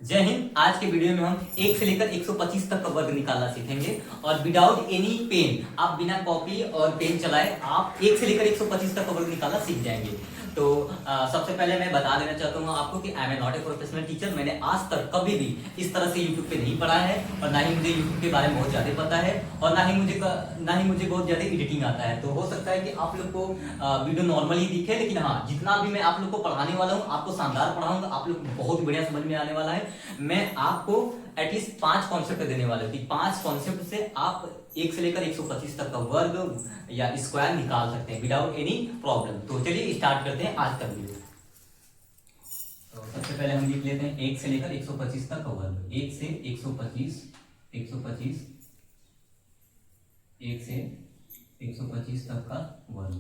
जय हिंद। आज के वीडियो में हम 1 से लेकर 125 तक का वर्ग निकालना सीखेंगे और विदाउट एनी पेन, आप बिना कॉपी और पेन चलाए आप 1 से लेकर 125 तक का वर्ग निकालना सीख जाएंगे। तो सबसे पहले मैं बता देना चाहता हूँ आपको कि I am not a professional teacher. मैंने आज तक कभी भी इस तरह से यूट्यूब पे नहीं पढ़ा है और ना ही मुझे यूट्यूब के बारे में बहुत ज़्यादा पता है और ना ही मुझे बहुत ज़्यादा एडिटिंग आता है। तो हो सकता है कि आप लोग को वीडियो नॉर्मली दिखे, लेकिन हाँ, जितना भी मैं आप लोग को पढ़ाने वाला हूँ आपको शानदार पढ़ाऊंगा, आप लोग बहुत ही बढ़िया समझ में आने वाला है। मैं आपको एटलीस्ट 5 कॉन्सेप्ट देने वाले हूँ। 5 कॉन्सेप्ट से आप 1 से लेकर 125 तक का वर्ग या स्क्वायर निकाल सकते हैं विदाउट एनी प्रॉब्लम। तो चलिए स्टार्ट करते हैं आज का वीडियो। तो सबसे पहले हम लिख लेते हैं 1 से लेकर 125 तक का वर्ग। 1 से 125, 125, 1 से 125 तक का वर्ग,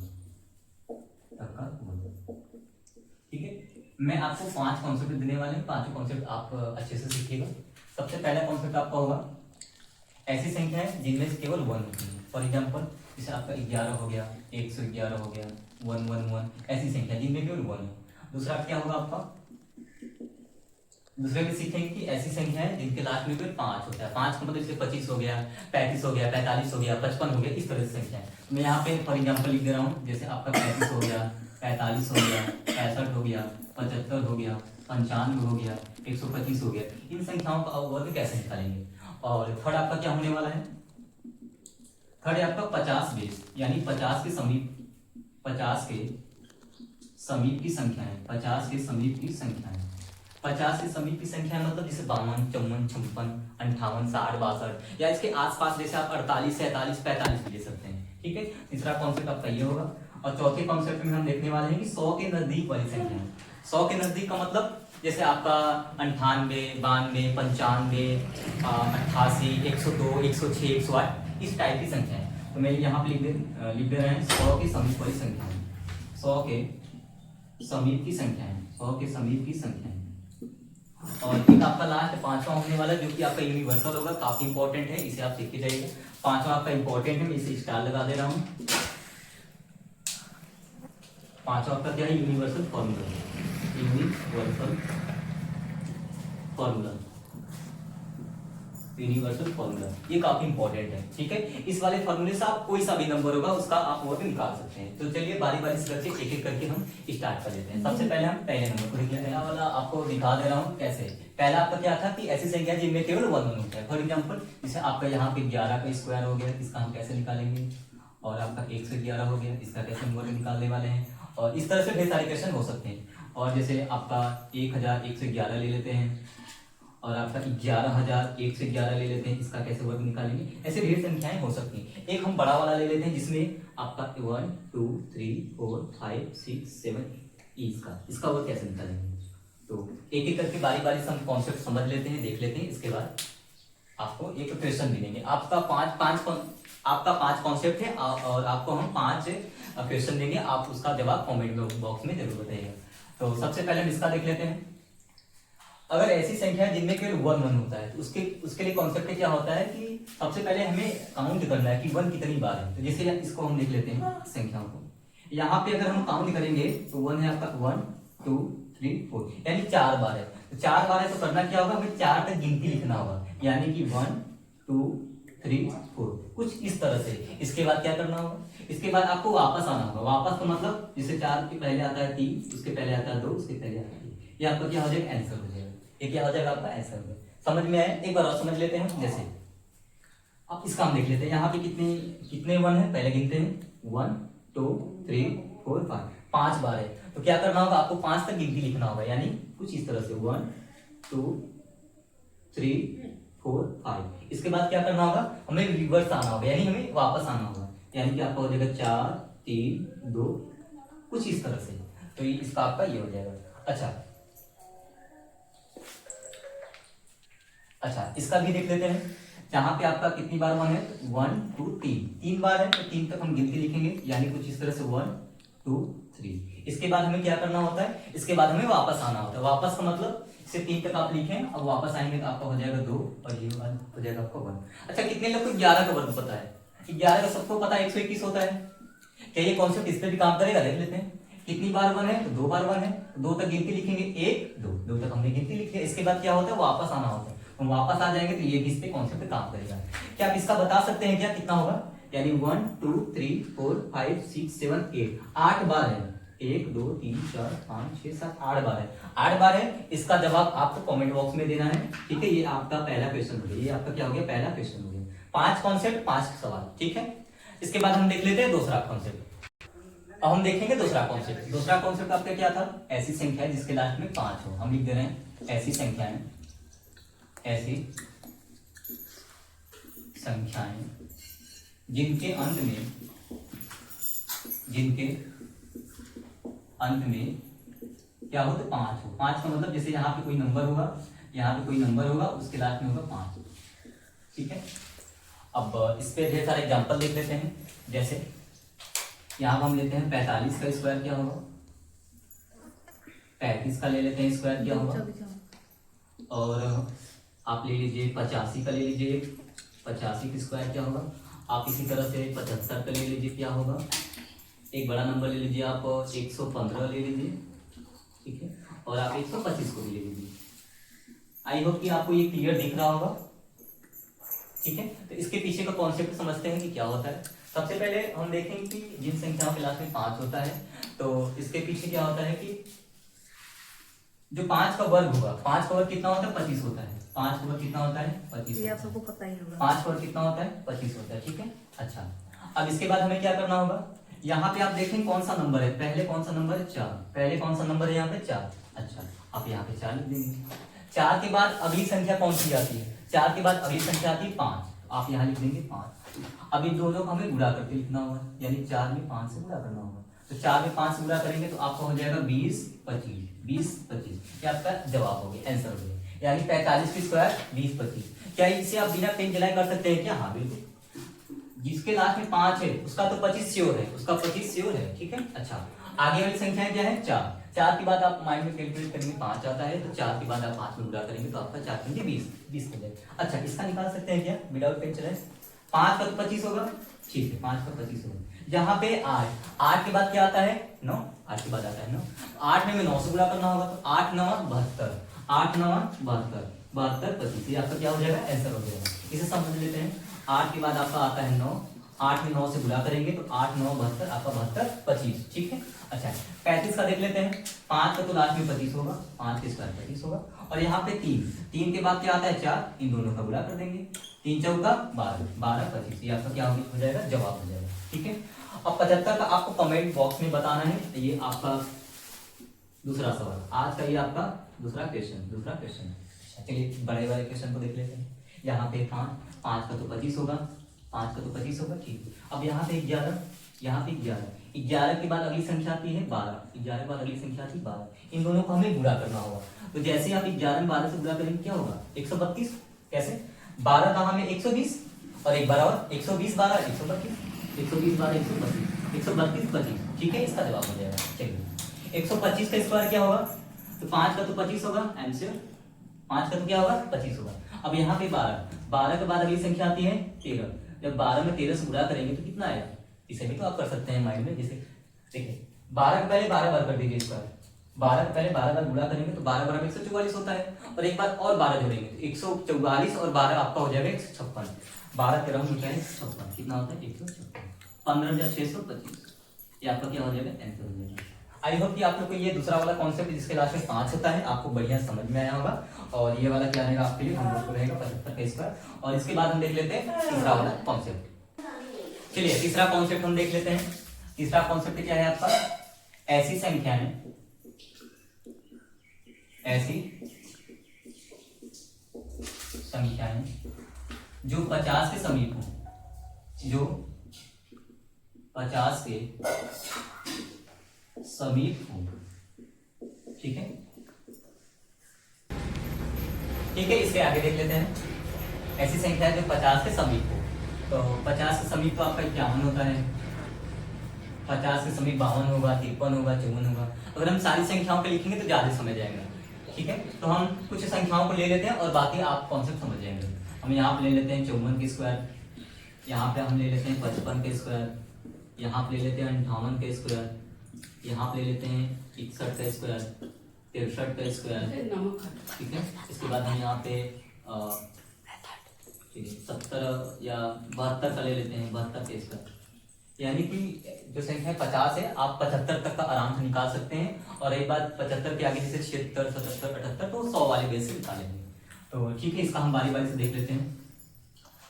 ठीक है। मैं आपको 5 कॉन्सेप्ट देने वाले हैं। 5 कॉन्सेप्ट आप अच्छे से सीखिएगा। सबसे पहला कॉन्सेप्ट आपका होगा ऐसी संख्या है जिनमें से केवल 1 होती है। फॉर एग्जांपल जैसे आपका 11 हो गया, 111 हो गया, 111, ऐसी संख्या जिनमें केवल 1 हो। दूसरा क्या होगा आपका, दूसरे में सीखेंगे कि ऐसी संख्या है जिनके लास्ट में केवल 5 होता है। 5 का मतलब जैसे 25 हो गया, 35 हो गया, 45 हो गया, 55 हो गया, इस तरह से संख्या है। मैं यहाँ पे फॉर एग्जाम्पल लिख दे रहा हूँ, जैसे आपका 35 हो गया, 45 हो गया, 65 हो गया, 75 हो गया, 95 हो गया, 125 हो गया। इन संख्याओं का वर्ग कैसे निकालेंगे। और थर्ड आपका क्या होने वाला है, थर्ड है आपका 50 बेस, यानी 50 के समीप, 50 के समीप की संख्या है। 50 के समीप की संख्या है। 50 के समीप की संख्या मतलब जैसे 52, 54, 56, 58, 60, 62 या इसके आसपास, जैसे आप 48, 47, 45 भी ले सकते हैं, ठीक है। तीसरा कॉन्सेप्ट आपका ये होगा। और चौथे कॉन्सेप्ट में हम देखने वाले हैं कि 100 के नजदीक वाली संख्या है। 100 के नजदीक का मतलब जैसे आपका 98, 92, 95, 88, 102, 106, 108, इस टाइप की संख्या है। तो मैं यहाँ पे लिख दे रहे हैं 100 के समीप वाली संख्या है। 100 के समीप की संख्या है। 100 के समीप की संख्या है। और एक आपका लास्ट 5वां होने वाला है जो कि आपका यूनिवर्सल होगा, काफी इंपॉर्टेंट है, इसे आप सीख के जाइएगा। 5वां आपका इंपॉर्टेंट है, मैं इसे स्टार लगा दे रहा हूँ। 5वां आपका क्या है, universal formula. Universal formula, universal formula, ये काफी इंपॉर्टेंट है, ठीक है। इस वाले फॉर्मूले से आप कोई सा भी नंबर होगा उसका आप वर्ग निकाल सकते हैं। तो चलिए बारी बारी से करके एक एक करके हम स्टार्ट कर लेते हैं। सबसे पहले हम पहले नंबर को लिख लेते हैं। वाला आपको दिखा दे रहा हूँ कैसे। पहला आपका क्या था कि ऐसी संख्या जिनमें केवल 1 होता है। फॉर एग्जाम्पल जैसे आपका यहाँ पे 11 का स्क्वायर हो गया, इसका हम कैसे निकालेंगे। और आपका 111 हो गया, इसका कैसे हम वर्ग निकालने वाले हैं। और इस तरह से ढेर सारे क्वेश्चन हो सकते हैं। और जैसे आपका 100111 ले लेते हैं, और आपका 11,001 ले लेते हैं, इसका कैसे वर्ग निकालेंगे। ऐसे ढेर संख्याएं हो सकती हैं। एक हम बड़ा वाला ले लेते हैं जिसमें आपका 1 2 3 4 5 6 7 इसका वर्ग कैसे निकालेंगे। तो एक एक करके बारी बारी से हम कॉन्सेप्ट समझ लेते हैं, देख लेते हैं। इसके बाद आपको एक क्वेश्चन मिलेंगे। आपका पांच कॉन्सेप्ट है और आपको हम 5 क्वेश्चन देंगे। आप उसका जवाब कॉमेंट बॉक्स में जरूर बताइएगा। तो सबसे पहले हम इसका देख लेते हैं। अगर ऐसी संख्या है जिनमें केवल 1 होता है तो उसके लिए कॉन्सेप्ट क्या होता है कि सबसे पहले हमें काउंट करना है कि 1 कितनी बार है। तो जैसे इसको हम लिख लेते हैं संख्याओं को। यहाँ पे अगर हम काउंट करेंगे तो 1 है आपका 1 2 3 4, यानी 4 बार है। तो 4 बार है तो करना क्या होगा, हमें 4 तक गिनती लिखना होगा, यानी कि 1 2 3 4, कुछ इस तरह से। इसके बाद क्या करना होगा, इसके बाद आपको वापस आना होगा। वापस का मतलब जैसे 4 के पहले आता है 3, उसके पहले आता है 2, उसके पहले आता है 3। ये आपका क्या हो जाएगा, आंसर हो जाएगा। ये क्या हो जाएगा आपका आंसर हो जाएगा। समझ में आया। एक बार और समझ लेते हैं। जैसे अब इसका हम देख लेते हैं। यहाँ पे कितने 1 है, पहले गिनते हैं 1 2 3 4 5, 5 बार है। तो क्या करना होगा, आपको 5 तक गिनती लिखना होगा, यानी कुछ इस तरह से 1 2 3 4 5। इसके बाद क्या करना होगा, हमें रिवर्स आना होगा, यानी हमें वापस आना होगा, यानी कि आपका हो जाएगा 4 3 2, कुछ इस तरह से। तो इसका आपका ये हो जाएगा। अच्छा, इसका भी देख लेते हैं। जहां पे आपका कितनी बार 1 है, 1 2 3 बार है, तो 3 तक हम गिनती लिखेंगे, यानी कुछ इस तरह से 1 2 3। इसके बाद हमें क्या करना होता है, इसके बाद हमें वापस आना होता है। वापस का मतलब से 3 तक आप लिखें, अब वापस आएंगे तो आपका हो जाएगा 2 और ये हो जाएगा आपका 1। अच्छा, कितने लोग को 11 का वर्ग पता है। 11 का सबको पता है 121 होता है। क्या ये कॉन्सेप्ट इस पे भी काम करेगा, देख लेते हैं। कितनी बार 1 है? तो 2 बार 1 है, 2 तक गिनती लिखेंगे, 1 2, 2 तक हमने गिनती लिखी है। इसके बाद क्या होता है, वापस आना होता है। हम वापस आ जाएंगे तो ये भी इस पे कॉन्सेप्ट काम करेगा। क्या आप इसका बता सकते हैं क्या कितना होगा? यानी 1 2 3 4 5 6 7 8, 8 बार है। 1 2 3 4 5 6 7 8 बार है, 8 बार है। इसका जवाब आपको कमेंट बॉक्स में देना है, ठीक है। ये आपका पहला क्वेश्चन हो गया, ये आपका क्या हो गया, पहला क्वेश्चन हो गया। 5 कॉन्सेप्ट 5 सवाल, ठीक है। इसके बाद हम देख लेते हैं दूसरा कॉन्सेप्ट। अब हम देखेंगे दूसरा कॉन्सेप्ट। दूसरा कॉन्सेप्ट आपका क्या था? ऐसी संख्या है जिसके लास्ट में 5 हो। हम लिख दे रहे हैं ऐसी संख्याएं, ऐसी संख्याएं जिनके अंत में क्या हो, तो 5 हो। 5 का मतलब जैसे यहाँ पे कोई नंबर होगा, यहाँ पे कोई नंबर होगा, उसके लास्ट में होगा 5, ठीक है। अब इस पे ढेर सारे एग्जांपल देख लेते हैं। जैसे यहाँ हम लेते हैं 45 का स्क्वायर क्या होगा, 35 का ले लेते हैं स्क्वायर क्या होगा, और आप ले लीजिए 85 का ले लीजिए, 85 का स्क्वायर क्या होगा। आप इसी तरह से 75 का ले लीजिए क्या होगा, एक बड़ा नंबर ले लीजिए आप 115 ले लीजिए, ठीक है। और आप 125 को भी ले लीजिए। आई होप कि आपको ये क्लियर दिख रहा होगा, ठीक है। तो इसके पीछे का कॉन्सेप्ट समझते हैं कि क्या होता है। सबसे पहले हम देखेंगे कि जिन संख्याओं के लास्ट में 5 होता है, तो इसके पीछे क्या होता है कि जो 5 का वर्ग होगा, 5 का वर्ग कितना होता है, 25 होता है। 5 का वर्ग कितना होता है, 25। ये आप सबको पता ही होगा। 5 का वर्ग कितना होता है, 25 होता है, ठीक है। अच्छा, अब इसके बाद हमें क्या करना होगा, यहाँ पे आप देखें कौन सा नंबर है, पहले कौन सा नंबर है, 4। पहले कौन सा नंबर है यहाँ पे, 4। अच्छा, आप यहाँ पे 4 लिख देंगे। 4 के बाद अगली संख्या कौन सी आती है, 4 के बाद अगली संख्या आती है 5, आप यहाँ लिख देंगे 5। अब इन दोनों को हमें गुणा करके लिखना होगा, यानी 4 में 5 से गुणा करना होगा। तो 4 में 5 से गुणा करेंगे तो आपका हो जाएगा 20 25, 20 25, ये आपका जवाब हो गया, आंसर हो गया। यानी 45 की स्क्वायर 20 25। क्या इसे आप बिना पेन जलाए कर सकते हैं क्या? हाँ बिल्कुल। जिसके लास्ट में 5 है उसका तो 25 श्योर है, उसका 25 श्योर है, ठीक है। अच्छा, आगे वाली संख्या क्या है, 4। 4 के बाद आप माइंड में कैलकुलेट करेंगे, 5 आता है तो 4 के बाद आप 5 में गुणा करेंगे तो आपका 4 पंजे 20, 20 हो जाएगा। अच्छा, इसका निकाल सकते हैं क्या विदाउट पेन चलाए? 5 का तो 25 होगा, ठीक है, 5 का 25 होगा। यहाँ पे 8 के बाद क्या आता है, 9। 8 के बाद आता है 9। 8 में 9 से गुणा करना होगा तो 8 9 72, 8 9 72, 72 25, ये आपका क्या हो जाएगा, आंसर हो जाएगा। इसे समझ लेते हैं। 8 के बाद आपका आता है 9, 8 में 9 से गुणा करेंगे तो 8 9 72, आपका 72 25, ठीक है। अच्छा, 35 का देख लेते हैं। 5 का तो लास्ट में 25 होगा, 5 के स्क्वायर 25 होगा। और यहाँ पे 3 के बाद क्या आता है, 4, इन दोनों का गुणा कर देंगे, 3 चौका 12, 12 25, ये आपका क्या हो जाएगा, जवाब हो जाएगा, ठीक है। अब 75 का आपको कमेंट बॉक्स में बताना है। ये आपका दूसरा सवाल, आज का ये आपका दूसरा क्वेश्चन है। चलिए बड़े वाले क्वेश्चन को देख लेते हैं। यहाँ पे 5 का तो 25 होगा, 5 का तो 25 होगा, ठीक है। अब यहाँ पे 11, यहाँ पे 11 के बाद अगली संख्या आती है 12, 11 के बाद अगली संख्या आती है 12। इन दोनों को हमें गुणा करना होगा। तो जैसे आप 11 में 12 से गुणा करेंगे क्या होगा, 132। कैसे, 12 कहाँ में 120, और एक बराबर 120 12 132, 120 12 132, 132 25, ठीक है। इसका जवाब हो जाएगा। चलिए, 125 का स्क्वायर क्या होगा, तो 5 का तो 25 होगा, आंसर 5 का तो क्या होगा, 25 होगा। अब यहाँ पे 12 के बाद अगली संख्या आती है 13। जब 12 में 13 से गुणा करेंगे तो कितना आएगा, इसे भी तो आप कर सकते हैं माइंड में। जैसे देखिए, 12 के पहले 12 बार कर दीजिए स्क्वायर, 12 के पहले 12 बार गुणा करेंगे तो 12 बार 144 होता है, और एक बार और 12 जोड़ेंगे तो 144 और 12 आपका हो जाएगा 156। 12 13 होता है 156, कितना होता है 156, 15,625, ये आपका क्या हो जाएगा, आंसर हो जाएगा। आई होप कि आप लोग को ये दूसरा वाला कॉन्सेप्ट जिसके लास्ट में 5 होता है आपको बढ़िया समझ में आया होगा। और ये वाला क्या रहेगा आपके लिए, हम लोग को रहेगा 75 का स्क्वायर। और इसके बाद हम देख लेते हैं तीसरा वाला कॉन्सेप्ट। चलिए, तीसरा कॉन्सेप्ट हम देख लेते हैं। तीसरा कॉन्सेप्ट क्या है आपका, ऐसी संख्याएं, जो 50 के समीप हो, जो 50 के समीप हो, ठीक है। ठीक है, इसके आगे देख लेते हैं। ऐसी संख्या जो 50 के समीप हो, तो 50 के समीप तो आपका 51 होता है, 50 के समीप 52 होगा, 53 होगा, 54 होगा। अगर हम सारी संख्याओं को लिखेंगे तो ज्यादा समझ आएगा, ठीक है। तो हम कुछ संख्याओं को ले लेते हैं और बाकी आप कॉन्सेप्ट समझ जाएंगे। हम यहाँ पे ले लेते हैं 54 के स्क्वायर, यहाँ पे हम ले लेते हैं 55 के स्क्वायर, यहाँ पे ले लेते हैं 58 के स्क्वायर, यहाँ पे ले लेते हैं 61 का स्क्वायर, 63 का स्क्वायर, ठीक है। इसके बाद हम यहाँ पे 70 या 72 का ले लेते हैं, 72 का स्क्वायर। यानी कि जो संख्या 50 है आप 75 तक का आराम से निकाल सकते हैं। और एक बात 75 के आगे जैसे 76, 77, 78 तो 100 वाले बेस से निकालेंगे। तो ठीक है, इसका हम बारी बारी से देख लेते हैं।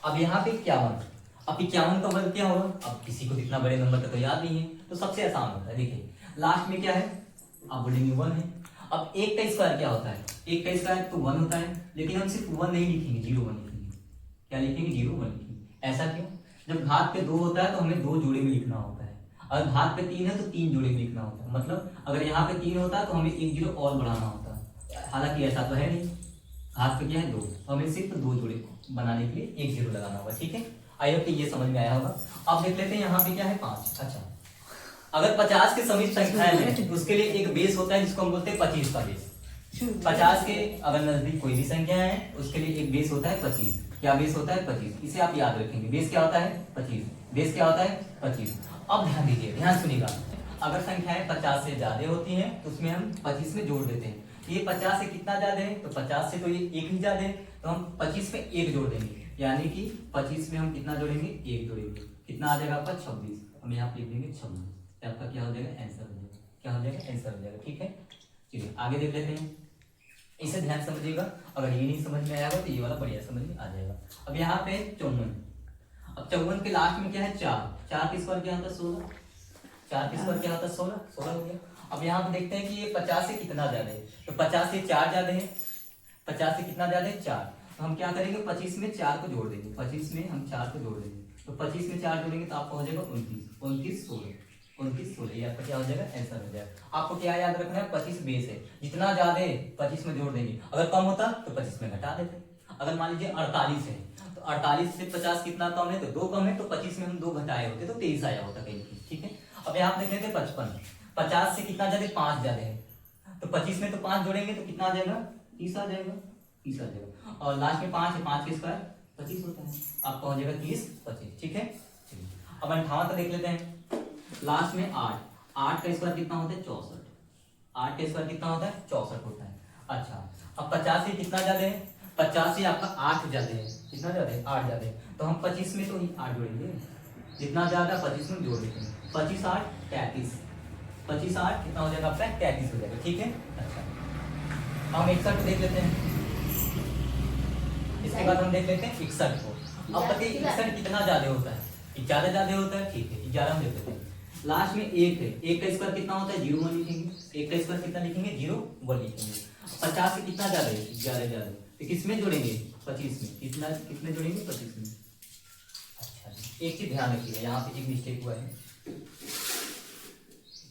अब यहाँ पे 51, अब 51 का वर्ग क्या होगा? अब किसी को इतना बड़े नंबर का तो याद नहीं है, तो सबसे आसान होता है। देखिए लास्ट में क्या है, आप बोलेंगे 1 है। अब 1 का स्क्वायर क्या होता है? 1 का स्क्वायर तो 1 होता है, लेकिन हम सिर्फ 1 नहीं लिखेंगे, 0 1 लिखेंगे। क्या लिखेंगे? 0 1 लिखेंगे। ऐसा क्यों? जब घात पे 2 होता है तो हमें 2 जोड़े में लिखना होता है, अगर घात पे 3 है तो 3 जोड़े में लिखना होता है। मतलब अगर यहाँ पे 3 होता है तो हमें 1 0 और बढ़ाना होता है, हालांकि ऐसा तो है नहीं। घात पे क्या है? 2, तो हमें सिर्फ 2 जोड़े बनाने के लिए 1 0 लगाना होगा, ठीक है। आई होप कि ये समझ में आया होगा। अब देख लेते हैं यहाँ पे क्या है 5। अच्छा, अगर 50 के समीप संख्याएं हैं तो उसके लिए एक बेस होता है जिसको हम बोलते हैं 25 का बेस। 50 के अगर नजदीक कोई भी संख्या है उसके लिए एक बेस होता है 25। क्या बेस होता है? 25। इसे आप याद रखेंगे, बेस क्या होता है? 25। बेस क्या होता है? 25। अब ध्यान दीजिए, ध्यान सुनिएगा, अगर संख्याएं 50 से ज्यादा होती हैं तो उसमें हम 25 में जोड़ देते हैं। ये 50 से कितना ज्यादा है? तो 50 से तो ये 1 ही ज्यादा है, तो हम 25 में 1 जोड़ देंगे। यानी कि 25 में हम कितना जोड़ेंगे? 1 जोड़ेंगे। कितना आ जाएगा आपका? 26। हम यहाँ पे लिख देंगे 26। आपका क्या हो जाएगा? आंसर हो जाएगा। क्या हो जाएगा? आंसर हो जाएगा, ठीक है। चलिए आगे देख लेते हैं, इसे ध्यान समझिएगा। अगर ये नहीं समझ में आया तो ये वाला बढ़िया समझ में आ जाएगा। अब यहाँ पे 54, अब 54 के लास्ट में क्या है? 4। 4 के स्क्वायर क्या होता है? 16। 4 के स्क्वायर क्या होता है? 16। 16 हो गया। अब यहाँ पे देखते हैं कि ये 50 से कितना ज्यादा है, तो 50 से 4 ज्यादा है। 50 से कितना ज्यादा है? 4। तो हम क्या करेंगे? 25 में 4 को जोड़ देंगे। 25 में हम 4 को जोड़ देंगे, तो 25 में 4 जोड़ेंगे तो आपको हो जाएगा 29। 29 16, 29 16, ये आपका क्या हो जाएगा? आंसर हो जाएगा। आपको क्या याद रखना है? 25 बेस है, जितना ज्यादा है 25 में जोड़ देंगे। अगर कम होता तो 25 में घटा देते। अगर मान लीजिए 48 है तो 48 से 50 कितना कम है? तो 2 कम है, तो 25 में हम 2 घटाए होते तो 23 आया होता कहीं, ठीक है। अब यहाँ देख लेते 55, 50 से कितना ज्यादा? 5 ज्यादा है, तो 25 में तो 5 जोड़ेंगे तो कितना आ जाएगा? 30 आ जाएगा। 30 आ जाएगा। और लास्ट में 5 है, 5 के स्क्वायर 25 होता है, आपका हो जाएगा 30 25, ठीक है। अब 58 का देख लेते हैं, लास्ट में 8। 8 का स्क्वायर कितना होता है? 64। 8 का स्क्वायर कितना होता है? 64 होता है। अच्छा, अब 50 से कितना ज्यादा है? 50 से आपका 8 ज्यादा है। कितना ज्यादा है? 8 ज्यादा है, तो हम 25 में तो 8 जोड़ेंगे, जितना ज्यादा 25 में जोड़ देते हैं। 25 8 33, 25 8 कितना हो जाएगा आपका? 33 हो जाएगा, ठीक है। अच्छा, हम 61 को देख लेते हैं, इसके बाद हम देख लेते हैं 61 को। अब बताइए 61 कितना ज्यादा होता है? 11 ज्यादा होता है, ठीक है। 11 हम देख लेते हैं, लास्ट में 1 है, 1 का स्क्वायर कितना होता है? 0 1 लिखेंगे। 1 का स्क्वायर कितना लिखेंगे? 0 1 लिखेंगे। 50 से कितना ज्यादा है? 11 ज्यादा, तो किसमें जोड़ेंगे? 25 में। कितना कितने जोड़ेंगे? 25 में। अच्छा, एक चीज ध्यान रखिएगा, यहाँ पे एक मिस्टेक हुआ है,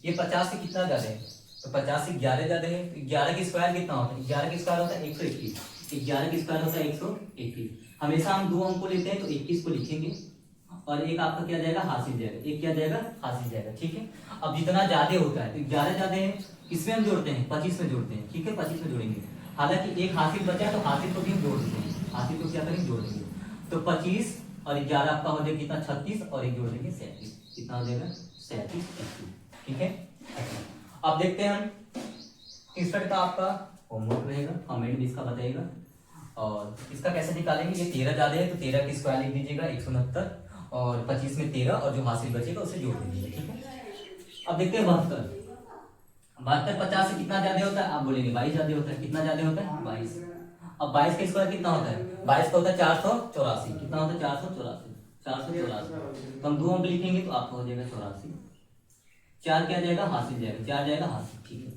ये 50 से कितना ज्यादा है? तो 50 से 11 ज्यादा है, तो 11 की स्क्वायर कितना होता है? 11 की स्क्वायर होता है 121। 11 की स्क्वायर होता है 121। हमेशा हम 2 अंक को लेते हैं तो 21 को लिखेंगे और एक आपका क्या जाएगा? हासिल जाएगा। एक क्या जाएगा? हासिल जाएगा, ठीक है। अब जितना ज्यादा होता है तो 11 ज्यादा है, किसमें हम जोड़ते हैं? 25 में जोड़ते हैं, ठीक है। 25 में जोड़ेंगे, हालांकि एक हासिल बचा तो हासिल को भी हम जोड़ देते हैं। हासिल को क्या करेंगे? जोड़ देंगे, तो 25 और 11 आपका हो जाएगा कितना? 36, और एक जोड़ देंगे 37। कितना हो जाएगा? 37, ठीक है। अब देखते हैं हम 63 का आपका होमवर्क रहेगा, कमेंट भी इसका बताइएगा। और इसका कैसे निकालेंगे? ये 13 ज्यादा है तो 13 की स्क्वायर लिख दीजिएगा 169, और 25 में 13 और जो हासिल बचेगा उसे जोड़ दीजिएगा, ठीक है। अब देखते हैं 72। 72 50 से कितना ज्यादा होता है? आप बोलेंगे 22 ज्यादा होता है। कितना ज्यादा होता है? 22। अब 22 का स्क्वायर कितना होता है? 22 का होता है 484। कितना होता है? 484। 484, तो हम 2 अंक लिखेंगे तो आपका हो जाएगा 84। 4 क्या जाएगा? हासिल जाएगा। 4 जाएगा हासिल, ठीक है।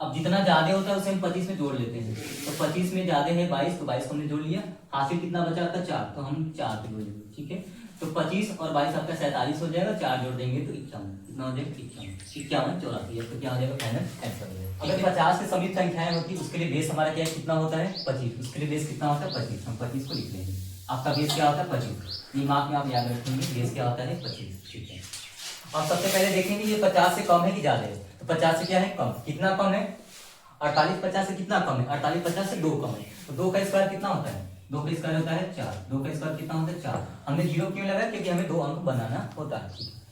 अब जितना ज्यादा होता है उसे हम 25 में जोड़ लेते हैं, तो 25 में ज्यादा है 22, तो 22 को हमने जोड़ लिया। हासिल कितना बचा आपका? 4, तो हम 4 पे जोड़ेंगे, ठीक है। तो 25 और 22 आपका 47 हो जाएगा। 4 जोड़ देंगे तो 51। कितना हो जाएगा? 51 51 84, तो क्या हो जाएगा? फाइनल आंसर हो जाएगा। अगर 50 से समीप संख्याएं होती उसके लिए बेस हमारा क्या है? कितना होता है? 25। उसके लिए बेस कितना होता है? 25। हम 25 को लिख लेंगे। आपका बेस क्या होता है? 25। दिमाग में आप याद रखेंगे, बेस क्या होता है? 25, ठीक है। और सबसे पहले देखेंगे ये 50 से कम है कि ज्यादा है, तो 50 से क्या है? कम। कितना कम है? 48 50 से कितना कम है? 48 50 से 2 कम है, तो 2 का स्क्वायर कितना होता है? 2 का स्क्वायर होता है 4। 2 का स्क्वायर कितना होता है? 4। हमने 0 क्यों लगाया? क्योंकि हमें 2 अंक बनाना होता है, ठीक है।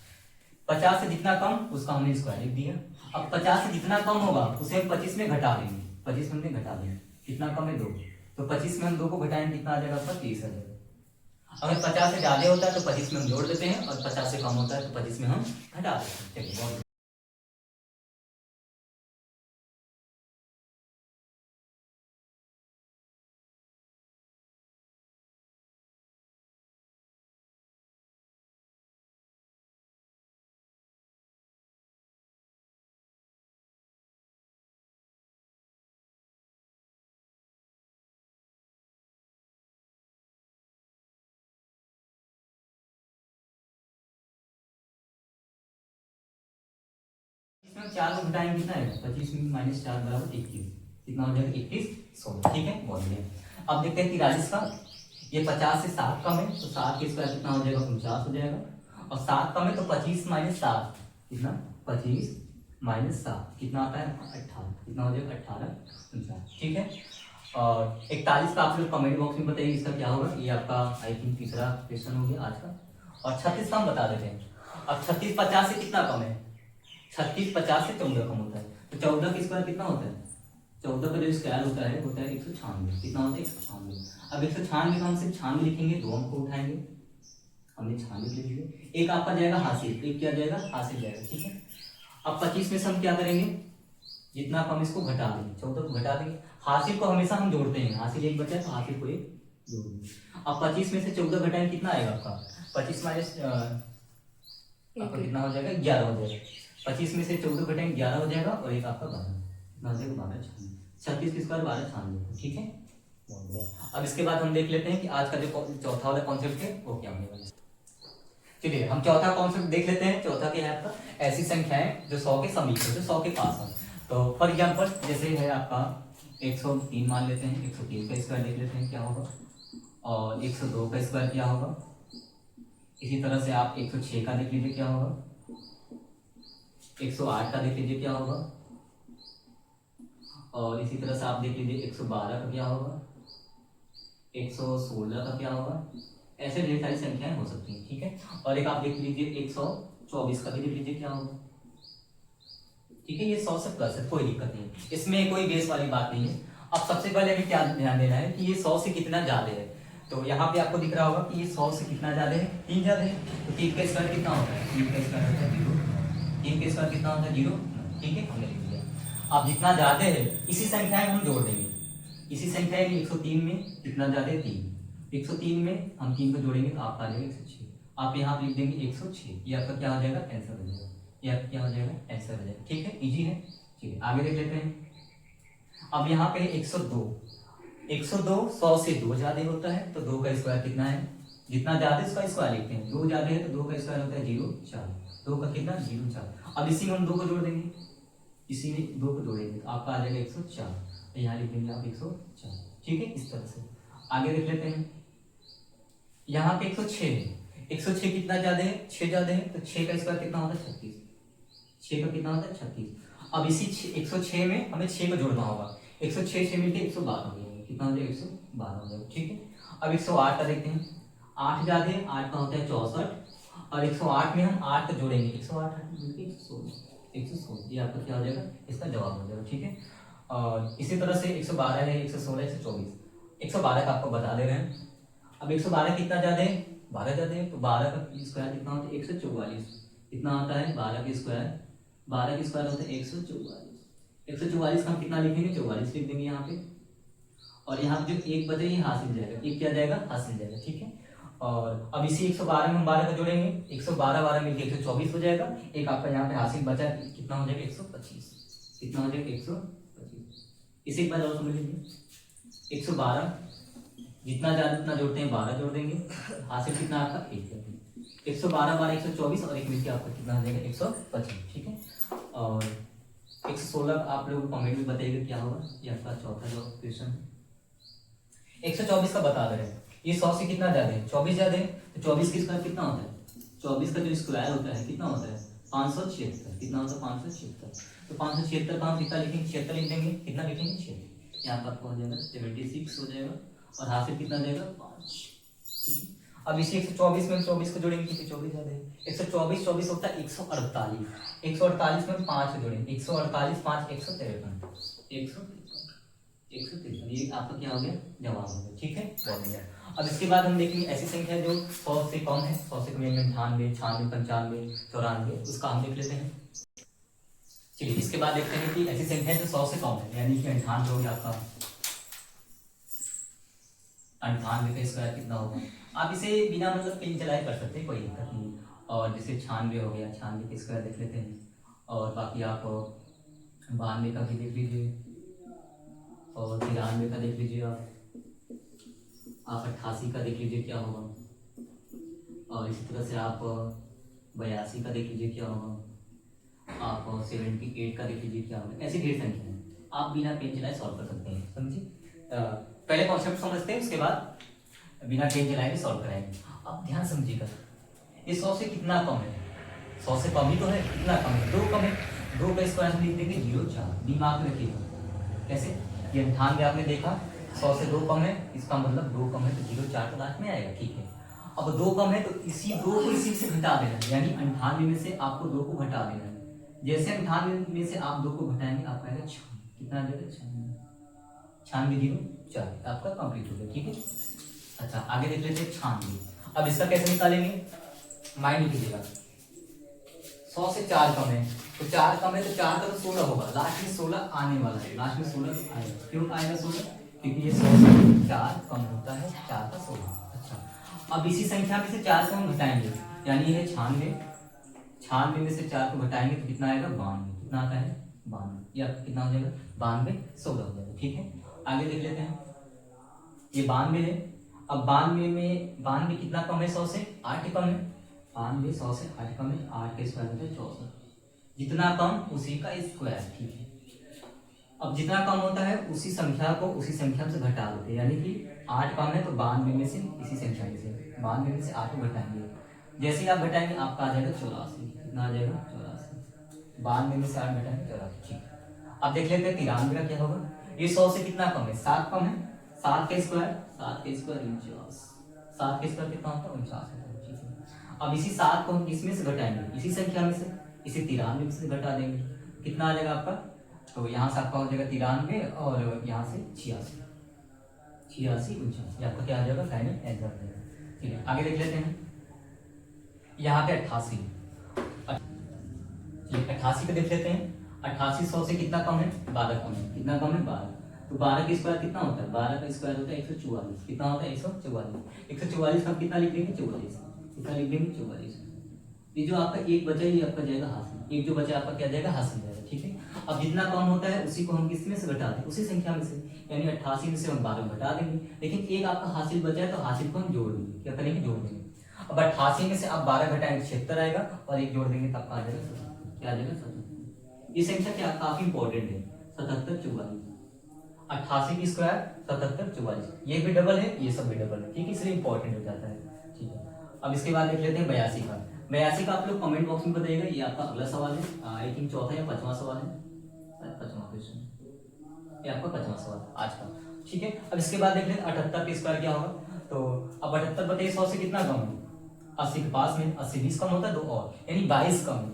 50 से जितना कम उसका हमने स्क्वायर लिख दिया। अब 50 से जितना कम होगा उसे हम 25 में घटा देंगे, 25 में घटा देंगे, कितना कम है 2, तो 25 में हम 2 को घटाएंगे, कितना आ जाएगा आपका 30 आ जाएगा। अगर 50 से ज्यादा होता है तो 25 में हम जोड़ देते हैं, और 50 से कम होता है तो 25 में हम घटा देते हैं। चलिए, बहुत इसमें 4 को घटाएंगे, कितना है 25 में माइनस 4 बराबर 21, कितना हो जाएगा 21 16। ठीक है, बहुत बढ़िया। अब देखते हैं 43 का, ये 50 से 7 कम है तो 7 के स्क्वायर कितना हो जाएगा 49 हो जाएगा, और 7 कम है तो 25 माइनस 7 कितना 25 माइनस 7 कितना आता है 18, कितना हो जाएगा 18 49। ठीक है, और 41 का आप लोग कमेंट बॉक्स में बताइए इसका क्या होगा। ये आपका आई थिंक तीसरा क्वेश्चन हो गया आज का। और 36 का हम बता देते हैं। अब 36 50 से कितना कम है, 36 50 से 14 कम होता है, तो 14 का स्क्वायर कितना होता है, 14 का जो स्क्वायर होता है 196, कितना होता है 196। अब 196 का हम सिर्फ 96 लिखेंगे, 2 अंक को उठाएंगे, हमने 96 लिख लिए, एक आपका जाएगा हासिल, एक क्या जाएगा हासिल जाएगा। ठीक है, अब 25 में से हम क्या करेंगे, जितना कम इसको घटा देंगे, 14 को घटा देंगे, हासिल को हमेशा हम जोड़ते हैं, हासिल एक बचा है तो हासिल को एक जोड़ देंगे। अब 25 में से 14 घटाएंगे, कितना आएगा आपका 25 माइनस आपका कितना हो जाएगा 11 हो जाएगा। 25 में से 14 घटाएंगे 11 हो जाएगा, और एक आपका 12 कितना हो जाएगा 12 96, 36 के स्क्वायर 12 96। ठीक है, बहुत बढ़िया। अब इसके बाद हम देख लेते हैं कि आज का जो चौथा वाला कॉन्सेप्ट है वो क्या होने वाला है। चलिए हम चौथा कॉन्सेप्ट देख लेते हैं। चौथा क्या है आपका, ऐसी संख्याएं जो 100 के समीप हो, जो 100 के पास हो। तो फॉर एग्जांपल जैसे है आपका 103 मान लेते हैं, 103 का स्क्वायर देख लेते हैं क्या होगा, और 102 का स्क्वायर क्या होगा। इसी तरह से आप 106 का देख लीजिए क्या होगा, 108 का देख लीजिए क्या होगा, और इसी तरह से आप देख लीजिए 112 का क्या होगा, 116 का क्या होगा। ऐसे ढेर सारी संख्याएं हो सकती हैं। ठीक है, और एक आप देख लीजिए 124 का भी देख लीजिए क्या होगा। ठीक है, ये 100 से प्लस है, कोई दिक्कत नहीं, इसमें कोई बेस वाली बात नहीं है। अब सबसे पहले हमें क्या ध्यान देना है कि ये 100 से कितना ज्यादा है। तो यहाँ पे आपको दिख रहा होगा कि ये 100 से कितना ज्यादा है, 3 ज्यादा है, तो 3 का स्क्वायर कितना होता है, 3 का स्क्वायर होता है 0, 3 का स्क्वायर कितना होता है 0। ठीक है, हमने लिख दिया। अब जितना ज्यादा है इसी संख्याएं हम जोड़ देंगे, इसी संख्या में 103 में कितना ज्यादा है 3, 103 में हम 3 को जोड़ेंगे तो आपका आ जाएगा 106, आप यहाँ पे लिख देंगे 106, ये आपका क्या हो जाएगा आंसर हो जाएगा, ये आपका क्या हो जाएगा आंसर हो जाएगा। ठीक है, इजी है। ठीक है, आगे देख लेते हैं। अब यहाँ पे 102, 102 100 से 2 ज्यादा होता है, तो 2 का स्क्वायर कितना है, जितना ज्यादा उसका स्क्वायर लिखते हैं, 2 ज्यादा है तो 2 का स्क्वायर होता है 0 4, 2 का कितना 0 4। अब इसी में हम 2 को जोड़ देंगे, इसी में 2 को जोड़ेंगे तो आपका आ जाएगा 104, तो यहाँ लिख देंगे आप 104। ठीक है, इस तरह से आगे देख लेते हैं। यहाँ पे 106 है, 106 कितना ज्यादा है 6 ज्यादा है, तो 6 का स्क्वायर कितना होता है 36, 6 का कितना होता है 36। अब इसी 106 में हमें 6 को जोड़ना होगा, 106 से मिलके 112 हो जाएगा, कितना हो जाएगा 112 हो जाएगा। ठीक है, अब 108 का देखते हैं, 8 ज्यादा है, 8 का होता है 64, और 108 में हम 8 को जोड़ेंगे, 108 मिलके 116, ये आपका क्या हो जाएगा, इसका जवाब हो जाएगा। ठीक है, और इसी तरह से 112 है, 116 124, 112 का आपको बता दे रहे हैं। अब 112 कितना ज्यादा है 12 ज्यादा है, तो 12 का स्क्वायर कितना होता है 144, कितना आता है 12 के स्क्वायर, 12 के स्क्वायर होता है 144, 144 का हम कितना लिखेंगे 44 लिख देंगे यहाँ पे, और यहाँ पे जो एक बचे ये हासिल जाएगा, एक क्या जाएगा हासिल जाएगा। ठीक है, और अब इसी 112 में हम 12 को जोड़ेंगे, 112 12 मिलके 124 हो जाएगा, एक आपका यहाँ पे हासिल बचा कितना हो जाएगा 125, कितना हो जाएगा 125। इसी के बाद और समझ लीजिए 112 जितना ज्यादा उतना जोड़ते हैं 12 जोड़ देंगे, हासिल कितना आपका 1 कर देंगे, 112 12 124, और एक मिलके आपका कितना हो जाएगा 125। ठीक है, और 116 आप लोग कमेंट में बताइएगा क्या होगा, ये आपका चौथा जो क्वेश्चन है। 124 का बता दे रहे हैं, ये 100 से कितना ज्यादा है 24 ज्यादा है, तो 24 का स्क्वायर कितना होता है, 24 का जो स्क्वायर होता है कितना होता है 576, कितना होता है 576, तो 576 का हम कितना लिखेंगे 76 लिख देंगे, कितना लिखेंगे 6, यहाँ पर आपको हो जाएगा 76 हो जाएगा, और हासिल कितना देगा 5। ठीक है, अब इसी 124 में 24 को जोड़ेंगे क्योंकि 24 ज्यादा है। 124 24 होता है 148, 148 में 5 जोड़ेंगे 148 5 153, 153 ये आपका क्या हो गया जवाब हो गया। ठीक है, बहुत बढ़िया। अब इसके बाद हम देखेंगे ऐसी संख्या जो 100 से कम है, 100 से कम यानी 98 96 95 94, उसका हम देख लेते हैं। चलिए इसके बाद देखते हैं कि ऐसी संख्या जो 100 से कम है यानी कि 98 हो गया आपका, 98 का स्क्वायर कितना होगा। आप इसे बिना मतलब पेन चलाए कर सकते हैं, कोई दिक्कत नहीं। और जैसे 96 हो गया, 96 का स्क्वायर देख लेते हैं। और बाकी आप 92 का भी देख लीजिए और 93 का देख लीजिए, आप 88 का देख लीजिए क्या होगा। और इसी तरह से आप 82 का देख लीजिए क्या होगा, आप 78 का देख लीजिए क्या होगा। ऐसी ढेर संख्या है, आप बिना पेन चलाए सॉल्व कर सकते हैं, समझिए। पहले कॉन्सेप्ट समझते हैं, उसके बाद बिना पेन चलाए भी सॉल्व कराएंगे। अब ध्यान समझिएगा, ये 100 से कितना कम है, 100 से कम ही तो है, कितना कम है 2 कम है, 2 का स्क्वायर हम लिख देंगे 0 4, दिमाग में रखिएगा कैसे। ये 98 आपने देखा 100 से 2 कम है, इसका मतलब 2 कम है तो 0 4 तो लास्ट में आएगा, ठीक है। अब 2 कम है तो इसी 2 को इसी से घटा देना है, यानी 98 में से आपको 2 को घटा देना है। जैसे 98 में से आप 2 को घटाएंगे आपका आएगा 96, कितना आ जाएगा 96, 0 4 आपका कंप्लीट हो गया, ठीक है। अच्छा आगे देख लेते हैं 96। अब इसका कैसे निकालेंगे, माइंड कीजिएगा, 100 से 4 कम है तो 4 कम है तो 4 का तो 16 होगा, लास्ट में 16 आने वाला है, लास्ट में 16 आएगा। क्यों आएगा 16, क्योंकि ये 100 से 4 कम होता है, 4 का 16। अच्छा अब इसी संख्या में से 4 को हम घटाएंगे, यानी ये 96, 96 में से 4 को घटाएंगे तो कितना आएगा 92, कितना आता है 92, या कितना हो जाएगा 92 16 हो जाएगा, ठीक है। आगे देख लेते हैं, ये 92 है। अब 92 में 92 कितना कम है 100 से, 8 कम है, 92 100 से 8 कम है, 8 का स्क्वायर होता है 64, जितना कम उसी का स्क्वायर, ठीक है। अब जितना कम होता है उसी संख्या को उसी संख्या से घटा देते हैं, यानी कि 8 कम है तो 92 में से इसी संख्या में से 92 में से 8 को घटाएंगे, जैसे ही आप घटाएंगे आपका आ जाएगा 84, कितना आ जाएगा 84, 92 में से 8 घटाएंगे 84, ठीक है। अब देख लेते हैं 93 का क्या होगा, ये 100 से कितना कम है 7 कम है, 7 का स्क्वायर 49, 7 का स्क्वायर कितना होता है 49 होता है, ठीक है। अब इसी 7 को हम किसमें से घटाएंगे, इसी संख्या में से, इसे 93 में से घटा देंगे, कितना आ जाएगा आपका, तो यहाँ से आपका हो जाएगा 93 और यहाँ से 86, 86 49, आपका क्या आ जाएगा फाइनल आंसर आ जाएगा, ठीक है। आगे देख लेते हैं, यहाँ पे 88, 88 पे देख लेते हैं, 88 100 से कितना कम है 12 कम है, कितना कम है 12, तो 12 का स्क्वायर कितना होता है, 12 का स्क्वायर होता है 144, कितना होता है 144, 144 हम कितना लिख देंगे 44, कितना लिख देंगे 44। ये जो आपका एक बचा ये आपका जाएगा हासिल, एक जो बचा आपका क्या जाएगा हासिल जाएगा, ठीक है। अब जितना कम होता है उसी को हम किसमें से घटा दें, उसी संख्या में से, यानी 88 में से हम 12 घटा देंगे, लेकिन एक आपका हासिल बचा है तो हासिल को हम जोड़ देंगे, क्या करेंगे जोड़ देंगे। अब 88 में से आप 12 घटाएंगे 76 आएगा और एक जोड़ देंगे तब आ जाएगा 77, क्या आ जाएगा 77। ये संख्या क्या काफी इंपॉर्टेंट है, 77 44, 88 की स्क्वायर 77 44, ये भी डबल है ये सब भी डबल है, ठीक है, इसलिए इंपॉर्टेंट हो जाता है, ठीक है। अब इसके बाद देख लेते हैं 82 का, 82 का आप लोग कमेंट बॉक्स में बताइएगा, ये आपका अगला सवाल है, आई थिंक चौथा या 5वां सवाल है, 5वां क्वेश्चन, ये आपका 5वां सवाल आज का, ठीक है। अब इसके बाद देख लेते हैं 78 का स्क्वायर क्या होगा, तो अब 78 बताइए 100 से कितना कम है, 80 के पास में 80 20 कम होता है 2 और, यानी 22 कम है,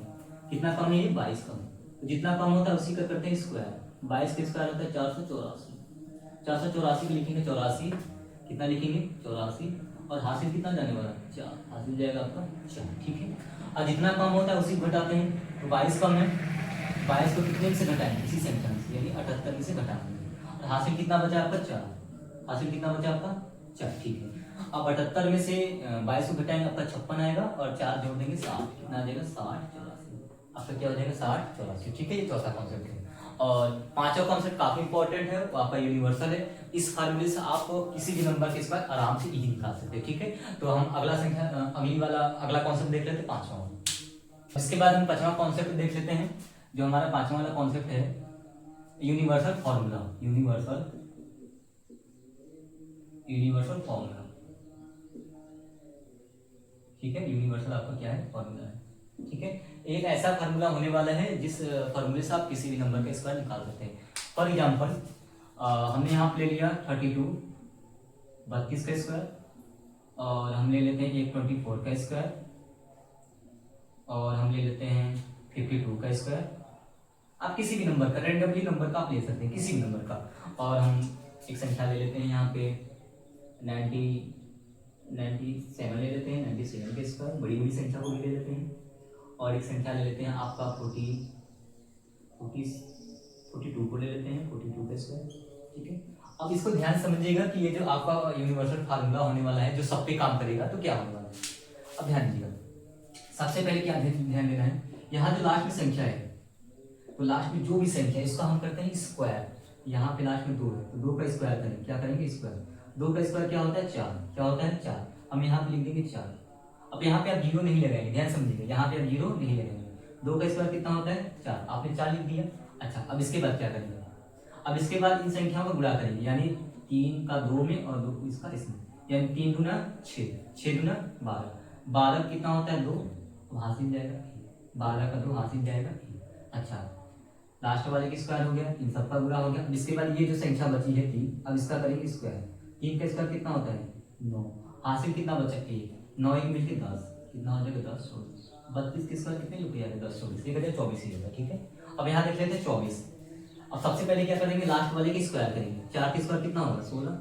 कितना कम है ये 22 कम है, तो जितना कम होता है उसी का करते हैं स्क्वायर, 22 का स्क्वायर होता है 484, 484 को लिखेंगे 84, कितना लिखेंगे 84, और हासिल कितना जाने वाला 4, हासिल जाएगा आपका 4, ठीक है। और जितना कम होता है उसी को घटाते हैं, तो 22 कम है, 22 को कितने से घटाएंगे इसी संख्या से, यानी 78 में से घटाएंगे, और हासिल कितना बचा आपका 4, हासिल कितना बचा आपका 4, ठीक है। अब 78 में से 22 को घटाएंगे आपका 56 आएगा और 4 जोड़ देंगे 60, कितना आ जाएगा 60 84, आपका क्या हो जाएगा 60 84, ठीक है। ये चौथा कॉन्सेप्ट है। और 5वां कॉन्सेप्ट काफी इंपॉर्टेंट है, वो आपका यूनिवर्सल है, इस फार्मूले से आप किसी भी नंबर के स्क्वायर आराम से इजी निकाल सकते हैं, ठीक है। तो हम अगला कॉन्सेप्ट देख लेते हैं 5वां। इसके बाद हम 5वां कॉन्सेप्ट देख लेते हैं, जो हमारा 5वां वाला कॉन्सेप्ट है यूनिवर्सल फॉर्मूला, यूनिवर्सल फॉर्मूला, ठीक है। यूनिवर्सल आपका क्या है फॉर्मूला है, ठीक है। एक ऐसा फार्मूला होने वाला है जिस फार्मूले से आप किसी भी नंबर का स्क्वायर निकाल सकते हैं। फॉर एग्जांपल हमने यहाँ पे ले लिया 32 32 का स्क्वायर और हम ले लेते हैं 124 का स्क्वायर, और हम ले लेते हैं 52 का स्क्वायर। आप किसी भी नंबर का, रेंडमली नंबर का आप ले सकते हैं, किसी भी नंबर का। और हम एक संख्या ले लेते हैं यहाँ पे 97 ले लेते हैं, 97 के स्क्वायर, बड़ी बड़ी संख्या को भी ले लेते हैं। और एक संख्या ले लेते हैं आपका 42 को ले लेते हैं, 42 का स्क्वायर, ठीक है। अब इसको ध्यान समझिएगा कि ये जो आपका यूनिवर्सल फार्मूला होने वाला है, जो सब पे काम करेगा, तो क्या होने वाला है। अब ध्यान दीजिएगा, सबसे पहले क्या ध्यान देना है, यहाँ जो लास्ट में संख्या है, तो लास्ट में जो भी संख्या है इसको हम करते हैं स्क्वायर। यहाँ पे लास्ट में 2 है, तो 2 का स्क्वायर करेंगे, क्या करेंगे, स्क्वायर। 2 का स्क्वायर क्या होता है, 4। क्या होता है, 4। हम यहाँ पे लिख देंगे 4। अब यहाँ पे आप 0 नहीं लगाएंगे, ध्यान समझिएगा, यहाँ पे आप 0 नहीं लगाएंगे। 2 का स्क्वायर कितना होता है, 4। आपने 4 लिख दिया। अच्छा, अब इसके बाद क्या करेंगे, अब इसके बाद इन संख्याओं को गुणा करेंगे, यानी 3 का 2 में और 2 इसका इसमें, यानी 3 दूना 6, 6 दूना 12, 12 कितना होता है, 2, हासिल जाएगा 12 का 2 हासिल जाएगा। अच्छा, लास्ट वाले की स्क्वायर हो गया, इन सबका गुणा हो गया। अब इसके बाद ये जो संख्या बची है 3, अब इसका करेंगे स्क्वायर। 3 का स्क्वायर कितना होता है, 9, हासिल कितना बचा, 1, 9 एक मिलके 10, कितना हो जाएगा, 10 24, 32 के स्क्वायर कितने लिखे जाएगा, 10 24, एक 24 ही होगा, ठीक है। अब यहाँ देख लेते हैं 24। अब सबसे पहले क्या करेंगे, लास्ट वाले की स्क्वायर करेंगे। 4 के स्क्वायर कितना होगा, 16,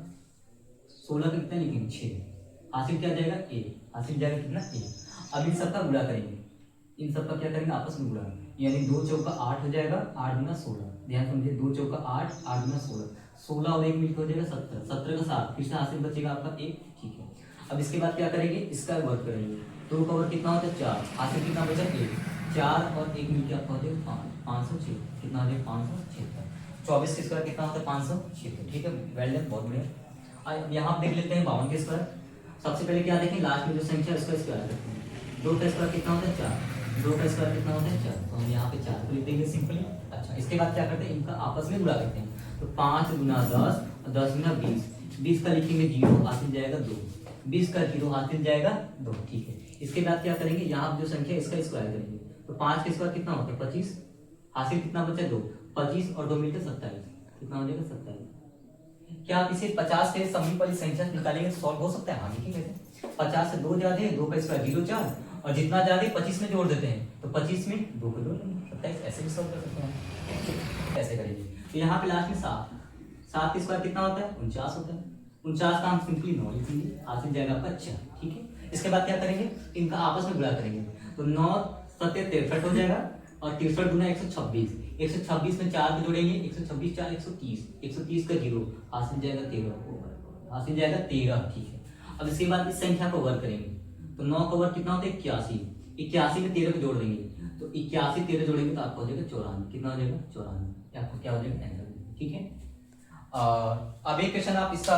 16 का कितना लिखेंगे, 6, हासिल क्या जाएगा, 1, हासिल जाएगा कितना, 1। अब इन सबका गुणा करेंगे, इन सबका क्या करेंगे, आपस में गुणा, यानी 2 चौका 8 हो जाएगा, 8 गुना 16, ध्यान समझिए, 2 चौका 8, 8 गुना 16, 16 और 1 मिलकर हो जाएगा 17, 17 का 7, फिर से हासिल बचेगा आपका 1, ठीक है। अब इसके बाद क्या करेंगे, इसका वर्क करेंगे। 2 का वर्क कितना होता है, 4, हासिल कितना बचा, 1, 4 और 1 मिलकर आपका हो जाएगा 5, 506, कितना हो जाएगा, 576। 24 के स्क्वायर कितना होता है, 576, ठीक है, वेल डन, बहुत बढ़िया। अब यहाँ आप देख लेते हैं 52 के स्क्वायर। सबसे पहले क्या देखें, लास्ट में जो संख्या है उसका स्क्वायर करते हैं। 2 का स्क्वायर कितना होता है, 4, 2 का स्क्वायर कितना होता है, 4, तो हम यहाँ पे 4 को लिख देंगे सिंपली। अच्छा, इसके बाद क्या करते हैं, इनका आपस में गुणा करते हैं, तो 5 गुना 10, 10 गुना 20, 20 का लिखेंगे 0, हासिल जाएगा 2, 20 का 0 हासिल जाएगा 2, ठीक है। इसके बाद क्या करेंगे, यहाँ जो संख्या है इसका स्क्वायर करेंगे, तो 5 के स्क्वायर कितना होता है, 25, हासिल कितना बचा, 2, 25 और 2 मिलकर 27, कितना हो जाएगा, 27। क्या आप इसे 50 के समीप वाली संख्या निकालेंगे तो सॉल्व हो सकता है, हाँ देखिए कैसे। 50 से 2 ज्यादा है, 2 का स्क्वायर 0 4, और जितना ज्यादा 25 में जोड़ देते हैं, तो 25 में 2 को जोड़ लेंगे, 27, ऐसे भी सॉल्व कर सकते हैं। ऐसे करेंगे, तो यहाँ पे लास्ट में 7, 7 का स्क्वायर कितना होता है, 49 होता है, 49 का हम सिंपली 9 लिखेंगे, हासिल जाएगा आपका 4, ठीक है। इसके बाद क्या करेंगे, इनका आपस में गुणा करेंगे, तो 9 7 63 हो जाएगा, और 63 गुना 126, 126 में 4 को जोड़ेंगे, 126 4 130, 130 का 0 हासिल जाएगा 13, हासिल जाएगा 13, ठीक है। अब इसके बाद इस संख्या को वर्ग करेंगे, तो 9 का वर्ग कितना होता है, 81, 81 में 13 को जोड़ देंगे, तो 81 13 जोड़ेंगे तो आपको हो जाएगा 94, कितना हो जाएगा, 94, आपको क्या हो जाएगा, आंसर, ठीक है। अब एक क्वेश्चन आप इसका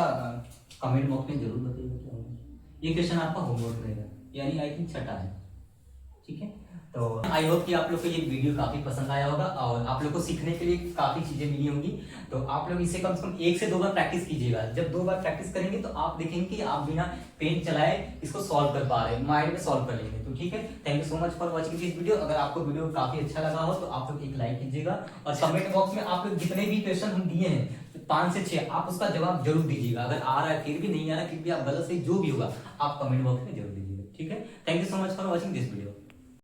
कमेंट बॉक्स में जरूर बताइएगा क्या होगा। ये क्वेश्चन आपका होमवर्क रहेगा, यानी आई थिंक छठा है, ठीक है। तो आई होप कि आप लोग को ये वीडियो काफी पसंद आया होगा और आप लोग को सीखने के लिए काफी चीजें मिली होंगी। तो आप लोग इसे कम से कम 1 से 2 बार प्रैक्टिस कीजिएगा। जब 2 बार प्रैक्टिस करेंगे तो आप देखेंगे कि आप बिना पेन चलाए इसको सॉल्व कर पा रहे हैं, माइंड में सॉल्व कर लेंगे। तो ठीक है, thank you so much for watching this video. अगर आपको वीडियो काफी अच्छा लगा हो तो आप लोग एक लाइक कीजिएगा और कमेंट बॉक्स में आप लोग जितने भी क्वेश्चन हम दिए हैं 5 से 6 आप उसका जवाब जरूर दीजिएगा। अगर आ रहा है फिर भी नहीं आ रहा, फिर भी आप गलत से जो भी होगा आप कमेंट बॉक्स में जरूर दीजिएगा। ठीक है, thank you so much for watching this video.